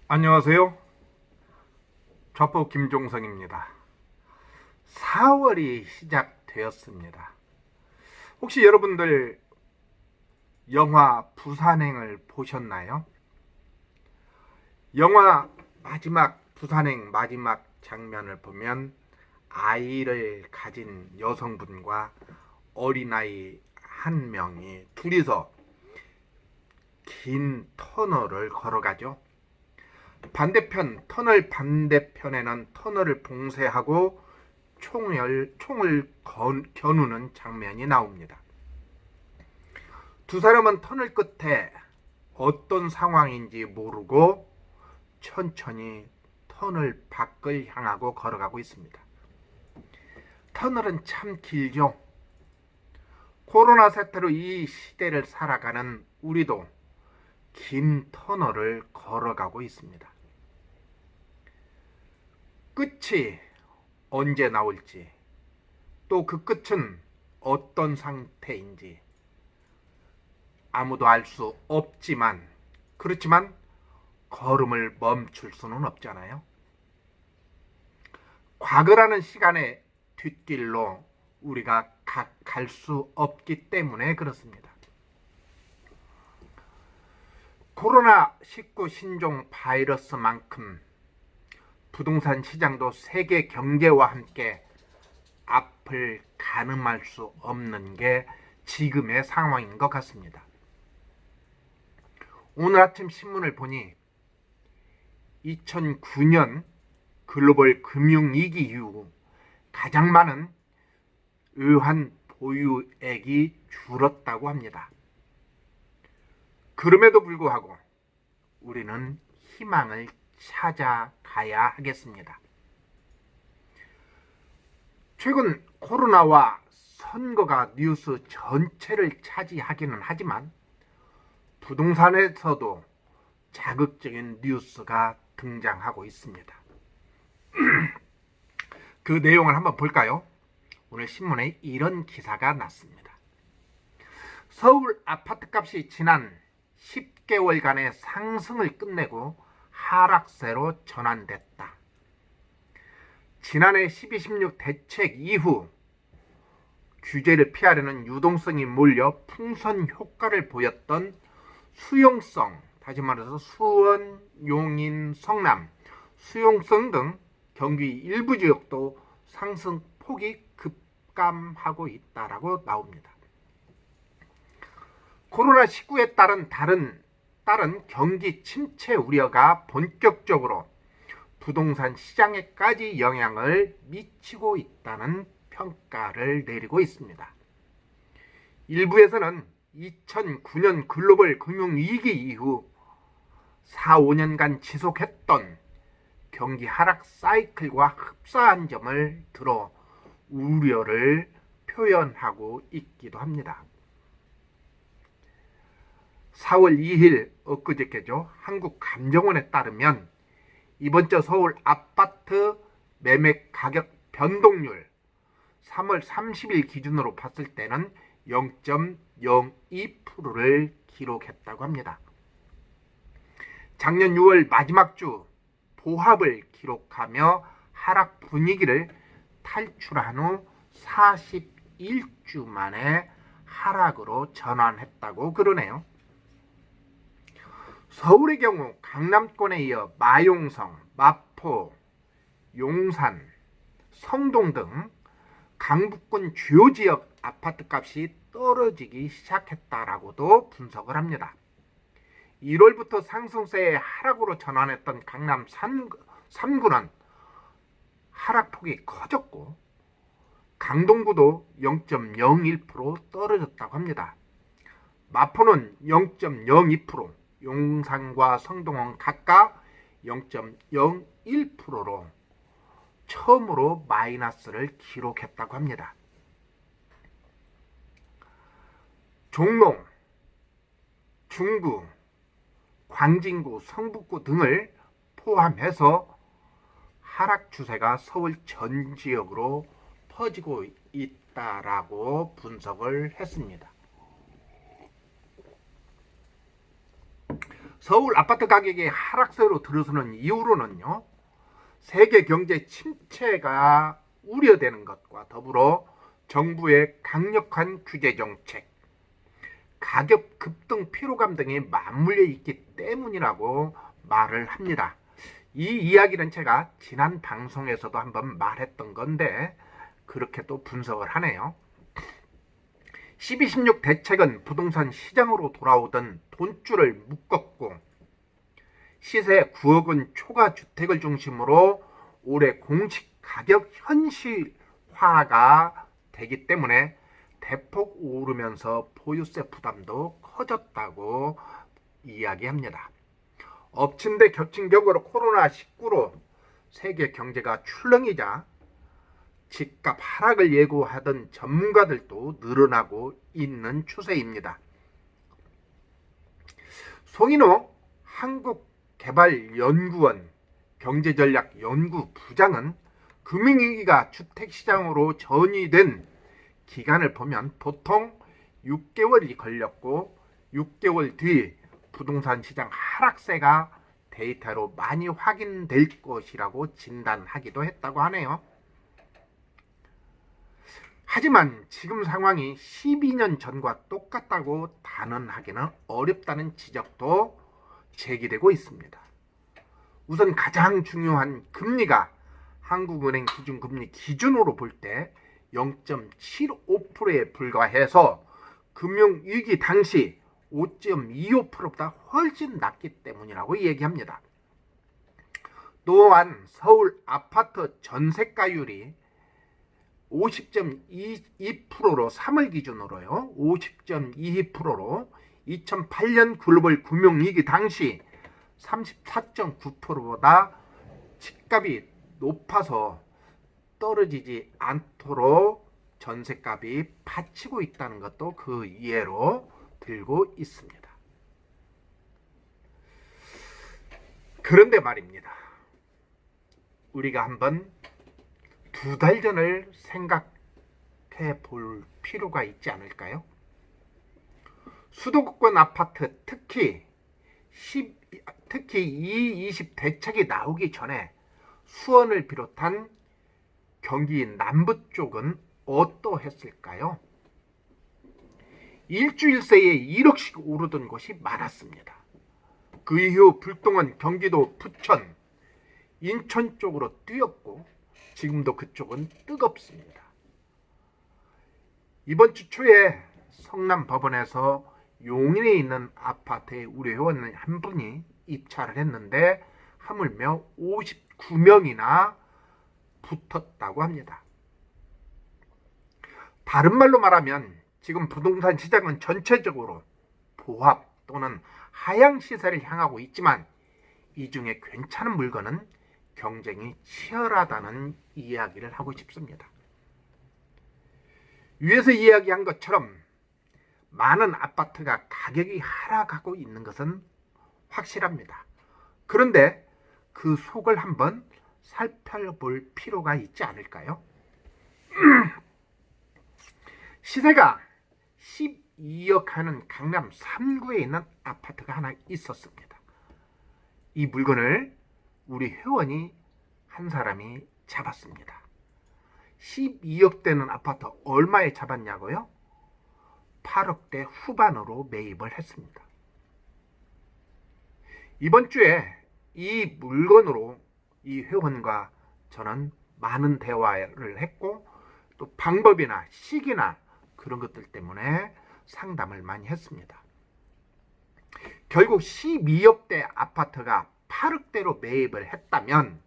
안녕하세요. 좌포 김종성입니다. 4월이 시작되었습니다. 혹시 여러분들 영화 부산행을 보셨나요? 영화 부산행 마지막 장면을 보면 아이를 가진 여성분과 어린아이 한 명이 둘이서 긴 터널을 걸어가죠. 터널 반대편에는 터널을 봉쇄하고 총을 겨누는 장면이 나옵니다. 두 사람은 터널 끝에 어떤 상황인지 모르고 천천히 터널 밖을 향하고 걸어가고 있습니다. 터널은 참 길죠. 코로나 사태로 이 시대를 살아가는 우리도 긴 터널을 걸어가고 있습니다. 끝이 언제 나올지, 또 그 끝은 어떤 상태인지 아무도 알 수 없지만, 그렇지만 걸음을 멈출 수는 없잖아요. 과거라는 시간의 뒷길로 우리가 갈 수 없기 때문에 그렇습니다. 코로나19 신종 바이러스만큼 부동산 시장도 세계 경제와 함께 앞을 가늠할 수 없는 게 지금의 상황인 것 같습니다. 오늘 아침 신문을 보니 2009년 글로벌 금융위기 이후 가장 많은 외환 보유액이 줄었다고 합니다. 그럼에도 불구하고 우리는 희망을 찾아가야 하겠습니다. 최근 코로나와 선거가 뉴스 전체를 차지하기는 하지만 부동산에서도 자극적인 뉴스가 등장하고 있습니다. 그 내용을 한번 볼까요? 오늘 신문에 이런 기사가 났습니다. 서울 아파트값이 지난 10개월간의 상승을 끝내고 하락세로 전환됐다. 지난해 12.16 대책 이후 규제를 피하려는 유동성이 몰려 풍선 효과를 보였던 수용성, 다시 말해서 수원, 용인, 성남, 수용성 등 경기 일부 지역도 상승폭이 급감하고 있다라고 나옵니다. 코로나19에 따른 경기 침체 우려가 본격적으로 부동산 시장에까지 영향을 미치고 있다는 평가를 내리고 있습니다. 일부에서는 2009년 글로벌 금융위기 이후 4, 5년간 지속했던 경기 하락 사이클과 흡사한 점을 들어 우려를 표현하고 있기도 합니다. 4월 2일 엊그저께죠. 한국감정원에 따르면 이번 주 서울 아파트 매매 가격 변동률 3월 30일 기준으로 봤을 때는 0.02%를 기록했다고 합니다. 작년 6월 마지막 주 보합을 기록하며 하락 분위기를 탈출한 후 41주 만에 하락으로 전환했다고 그러네요. 서울의 경우 강남권에 이어 마용성, 마포, 용산, 성동 등 강북권 주요 지역 아파트값이 떨어지기 시작했다라고도 분석을 합니다. 1월부터 상승세의 하락으로 전환했던 강남 3구는 하락폭이 커졌고 강동구도 0.01% 떨어졌다고 합니다. 마포는 0.02%, 용산과 성동은 각각 0.01%로 처음으로 마이너스를 기록했다고 합니다. 종로, 중구, 광진구, 성북구 등을 포함해서 하락 추세가 서울 전 지역으로 퍼지고 있다라고 분석을 했습니다. 서울 아파트 가격이 하락세로 들어서는 이후로는요, 세계 경제 침체가 우려되는 것과 더불어 정부의 강력한 규제 정책, 가격 급등 피로감 등이 맞물려 있기 때문이라고 말을 합니다. 이 이야기는 제가 지난 방송에서도 한번 말했던 건데 그렇게 또 분석을 하네요. 12.16 대책은 부동산 시장으로 돌아오던 돈줄을 묶었고 시세 9억 원 초과 주택을 중심으로 올해 공시 가격 현실화가 되기 때문에 대폭 오르면서 보유세 부담도 커졌다고 이야기합니다. 엎친 데 겹친 격으로 코로나19로 세계 경제가 출렁이자 집값 하락을 예고하던 전문가들도 늘어나고 있는 추세입니다. 송인호 한국개발연구원 경제전략연구부장은 금융위기가 주택시장으로 전이된 기간을 보면 보통 6개월이 걸렸고 6개월 뒤 부동산 시장 하락세가 데이터로 많이 확인될 것이라고 진단하기도 했다고 하네요. 하지만 지금 상황이 12년 전과 똑같다고 단언하기는 어렵다는 지적도 제기되고 있습니다. 우선 가장 중요한 금리가 한국은행 기준금리 기준으로 볼 때 0.75%에 불과해서 금융위기 당시 5.25%보다 훨씬 낮기 때문이라고 얘기합니다. 또한 서울 아파트 전세가율이 50.22%로 3월 기준으로요. 50.22%로 2008년 글로벌 금융위기 당시 34.9%보다 집값이 높아서 떨어지지 않도록 전세값이 받치고 있다는 것도 그 예로 들고 있습니다. 그런데 말입니다. 우리가 한번 2달 전을 생각해 볼 필요가 있지 않을까요? 수도권 아파트 특히 2.20 대책이 나오기 전에 수원을 비롯한 경기 남부 쪽은 어떠했을까요? 일주일 새에 1억씩 오르던 곳이 많았습니다. 그 이후 불똥은 경기도 부천, 인천 쪽으로 뛰었고 지금도 그쪽은 뜨겁습니다. 이번 주 초에 성남 법원에서 용인에 있는 아파트에 우리 회원 한 분이 입찰을 했는데 하물며 59명이나 붙었다고 합니다. 다른 말로 말하면 지금 부동산 시장은 전체적으로 보합 또는 하향 시세를 향하고 있지만 이 중에 괜찮은 물건은 경쟁이 치열하다는 이야기를 하고 싶습니다. 위에서 이야기한 것처럼 많은 아파트가 가격이 하락하고 있는 것은 확실합니다. 그런데 그 속을 한번 살펴볼 필요가 있지 않을까요? 시세가 12억 하는 강남 3구에 있는 아파트가 하나 있었습니다. 이 물건을 우리 회원이 한 사람이 잡았습니다. 12억 되는 아파트 얼마에 잡았냐고요? 8억대 후반으로 매입을 했습니다. 이번 주에 이 물건으로 이 회원과 저는 많은 대화를 했고 또 방법이나 시기나 그런 것들 때문에 상담을 많이 했습니다. 결국 12억대 아파트가 8억대로 매입을 했다면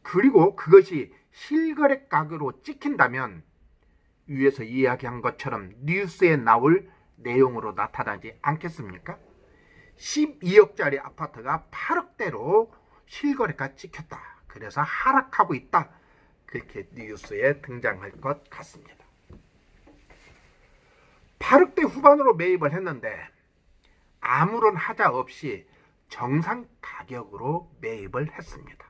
그리고 그것이 실거래 가격으로 찍힌다면 위에서 이야기한 것처럼 뉴스에 나올 내용으로 나타나지 않겠습니까? 12억짜리 아파트가 8억대로 실거래가 찍혔다. 그래서 하락하고 있다. 그렇게 뉴스에 등장할 것 같습니다. 8억대 후반으로 매입을 했는데 아무런 하자 없이 정상 가격으로 매입을 했습니다.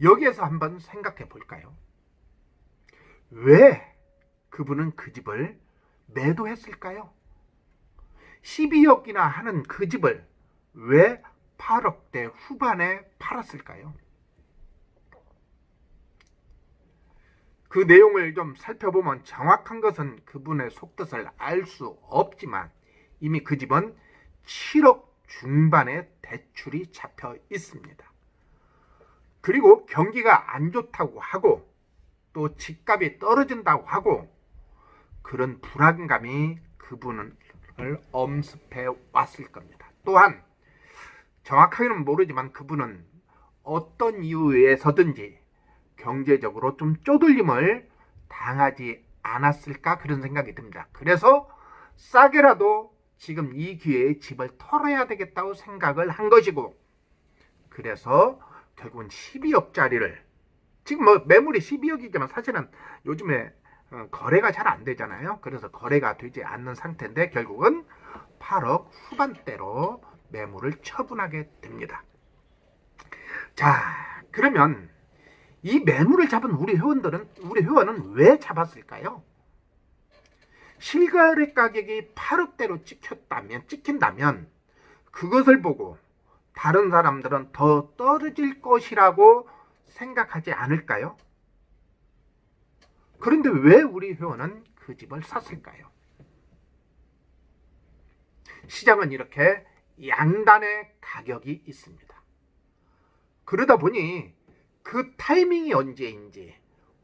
여기에서 한번 생각해 볼까요? 왜 그분은 그 집을 매도했을까요? 12억이나 하는 그 집을 왜 8억대 후반에 팔았을까요? 그 내용을 좀 살펴보면 정확한 것은 그분의 속뜻을 알 수 없지만 이미 그 집은 7억 중반의 대출이 잡혀 있습니다. 그리고 경기가 안 좋다고 하고 또 집값이 떨어진다고 하고 그런 불안감이 그분을 엄습해 왔을 겁니다. 또한 정확하게는 모르지만 그분은 어떤 이유에서든지 경제적으로 좀 쪼들림을 당하지 않았을까 그런 생각이 듭니다. 그래서 싸게라도 지금 이 기회에 집을 털어야 되겠다고 생각을 한 것이고 그래서 결국은 12억짜리를 지금 뭐 매물이 12억이지만 사실은 요즘에 거래가 잘 안 되잖아요. 그래서 거래가 되지 않는 상태인데 결국은 8억 후반대로 매물을 처분하게 됩니다. 자, 그러면 이 매물을 잡은 우리 회원은 왜 잡았을까요? 실거래 가격이 8억대로 찍힌다면 그것을 보고 다른 사람들은 더 떨어질 것이라고 생각하지 않을까요? 그런데 왜 우리 회원은 그 집을 샀을까요? 시장은 이렇게 양단의 가격이 있습니다. 그러다 보니 그 타이밍이 언제인지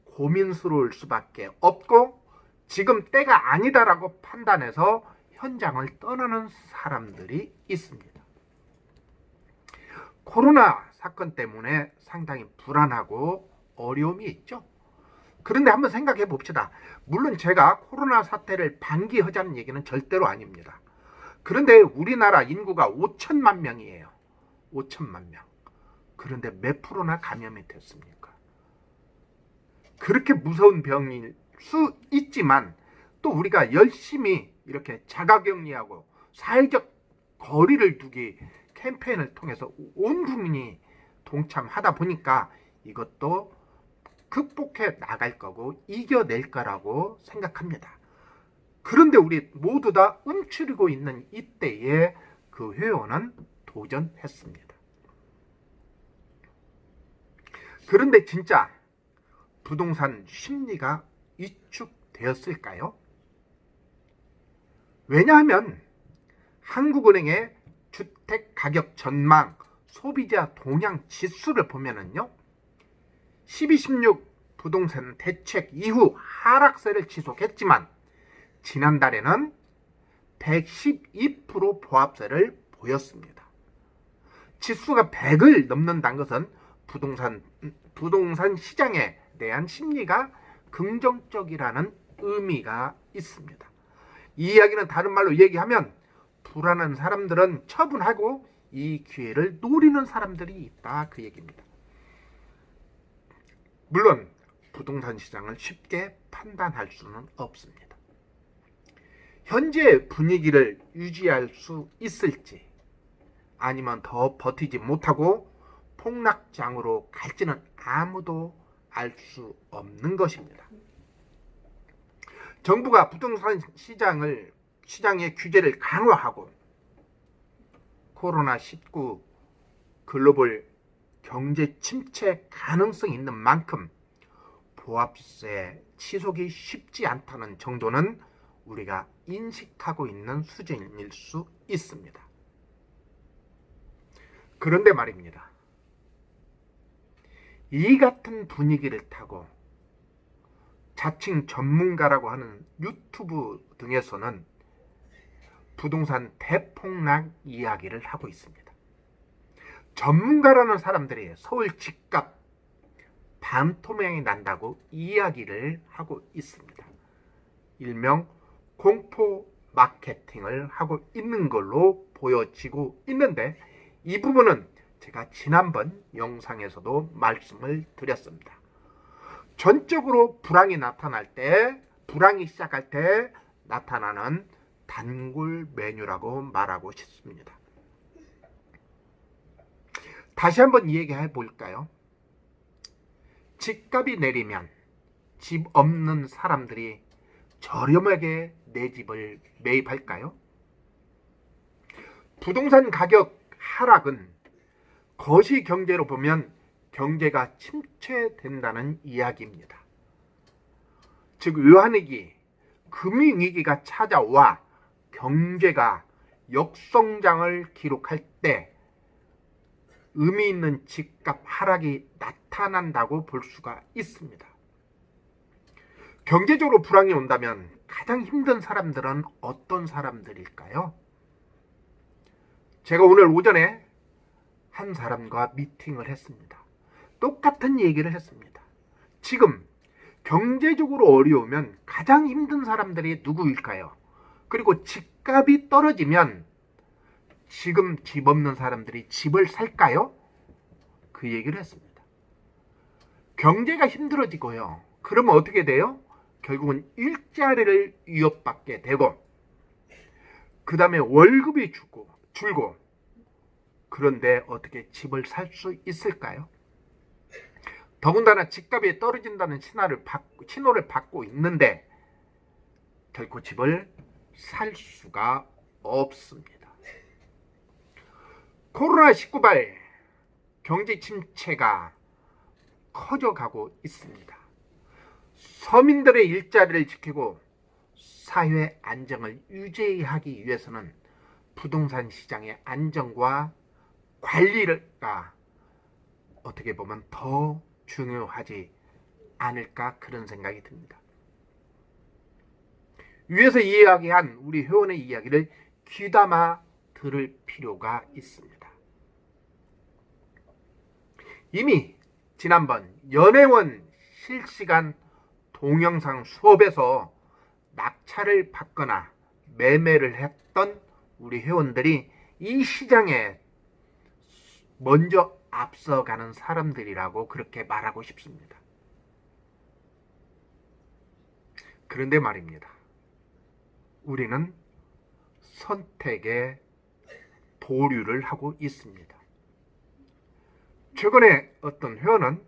고민스러울 수밖에 없고 지금 때가 아니다라고 판단해서 현장을 떠나는 사람들이 있습니다. 코로나 사건 때문에 상당히 불안하고 어려움이 있죠. 그런데 한번 생각해 봅시다. 물론 제가 코로나 사태를 방기하자는 얘기는 절대로 아닙니다. 그런데 우리나라 인구가 5천만 명이에요. 5천만 명. 그런데 몇 프로나 감염이 됐습니까? 그렇게 무서운 병일 수 있지만 또 우리가 열심히 이렇게 자가격리하고 사회적 거리를 두기 캠페인을 통해서 온 국민이 동참하다 보니까 이것도 극복해 나갈 거고 이겨낼 거라고 생각합니다. 그런데 우리 모두 다 움츠리고 있는 이때에 그 회원은 도전했습니다. 그런데 진짜 부동산 심리가 위축되었을까요? 왜냐하면 한국은행의 주택가격 전망 소비자 동향 지수를 보면은요 12.16 부동산 대책 이후 하락세를 지속했지만 지난달에는 112% 보합세를 보였습니다. 지수가 100을 넘는다는 것은 부동산 시장에 대한 심리가 긍정적이라는 의미가 있습니다. 이 이야기는 다른 말로 얘기하면 불안한 사람들은 처분하고 이 기회를 노리는 사람들이 있다 그 얘기입니다. 물론 부동산 시장을 쉽게 판단할 수는 없습니다. 현재 분위기를 유지할 수 있을지 아니면 더 버티지 못하고 폭락장으로 갈지는 아무도 알 수 없는 것입니다. 정부가 부동산 시장의 규제를 강화하고 코로나19 글로벌 경제 침체 가능성이 있는 만큼 보합세 지속이 쉽지 않다는 정도는 우리가 인식하고 있는 수준일 수 있습니다. 그런데 말입니다. 이 같은 분위기를 타고 자칭 전문가라고 하는 유튜브 등에서는 부동산 대폭락 이야기를 하고 있습니다. 전문가라는 사람들이 서울 집값 반토막이 난다고 이야기를 하고 있습니다. 일명 공포 마케팅을 하고 있는 걸로 보여지고 있는데 이 부분은 제가 지난번 영상에서도 말씀을 드렸습니다. 전적으로 불황이 시작할 때 나타나는 단골 메뉴라고 말하고 싶습니다. 다시 한번 이야기해 볼까요? 집값이 내리면 집 없는 사람들이 저렴하게 내 집을 매입할까요? 부동산 가격 하락은 거시 경제로 보면 경제가 침체된다는 이야기입니다. 즉 외환위기, 금융위기가 찾아와 경제가 역성장을 기록할 때 의미 있는 집값 하락이 나타난다고 볼 수가 있습니다. 경제적으로 불황이 온다면 가장 힘든 사람들은 어떤 사람들일까요? 제가 오늘 오전에 한 사람과 미팅을 했습니다. 똑같은 얘기를 했습니다. 지금 경제적으로 어려우면 가장 힘든 사람들이 누구일까요? 그리고 집값이 떨어지면 지금 집 없는 사람들이 집을 살까요? 그 얘기를 했습니다. 경제가 힘들어지고요. 그러면 어떻게 돼요? 결국은 일자리를 위협받게 되고 그 다음에 월급이 줄고 그런데 어떻게 집을 살 수 있을까요? 더군다나 집값이 떨어진다는 신호를 받고 있는데 결코 집을 살 수가 없습니다. 코로나19발 경제 침체가 커져가고 있습니다. 서민들의 일자리를 지키고 사회 안정을 유지하기 위해서는 부동산 시장의 안정과 관리가 어떻게 보면 더 중요하지 않을까 그런 생각이 듭니다. 위에서 이야기한 우리 회원의 이야기를 귀담아 들을 필요가 있습니다. 이미 지난번 연회원 실시간 동영상 수업에서 낙찰을 받거나 매매를 했던 우리 회원들이 이 시장에 먼저 앞서가는 사람들이라고 그렇게 말하고 싶습니다. 그런데 말입니다. 우리는 선택에 보류를 하고 있습니다. 최근에 어떤 회원은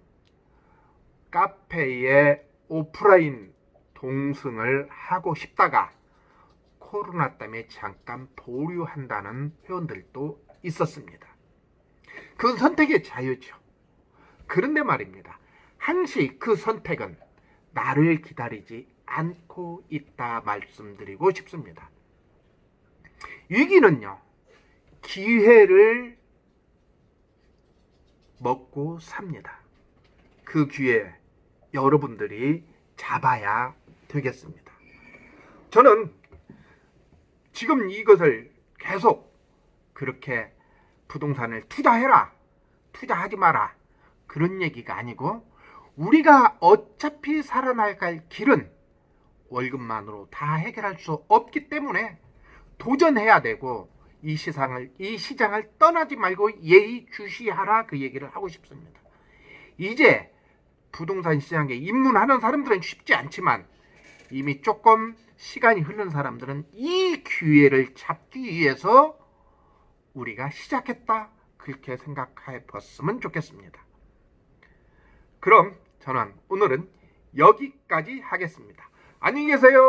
카페에 오프라인 동승을 하고 싶다가 코로나 때문에 잠깐 보류한다는 회원들도 있었습니다. 그건 선택의 자유죠. 그런데 말입니다. 항시 그 선택은 나를 기다리지 않고 있다 말씀드리고 싶습니다. 위기는요, 기회를 먹고 삽니다. 그 기회 여러분들이 잡아야 되겠습니다. 저는 지금 이것을 계속 그렇게 부동산을 투자해라, 투자하지 마라 그런 얘기가 아니고 우리가 어차피 살아나갈 길은 월급만으로 다 해결할 수 없기 때문에 도전해야 되고 이 시장을 떠나지 말고 예의주시하라 그 얘기를 하고 싶습니다. 이제 부동산 시장에 입문하는 사람들은 쉽지 않지만 이미 조금 시간이 흐른 사람들은 이 기회를 잡기 위해서 우리가 시작했다 그렇게 생각해 봤으면 좋겠습니다. 그럼 저는 오늘은 여기까지 하겠습니다. 안녕히 계세요.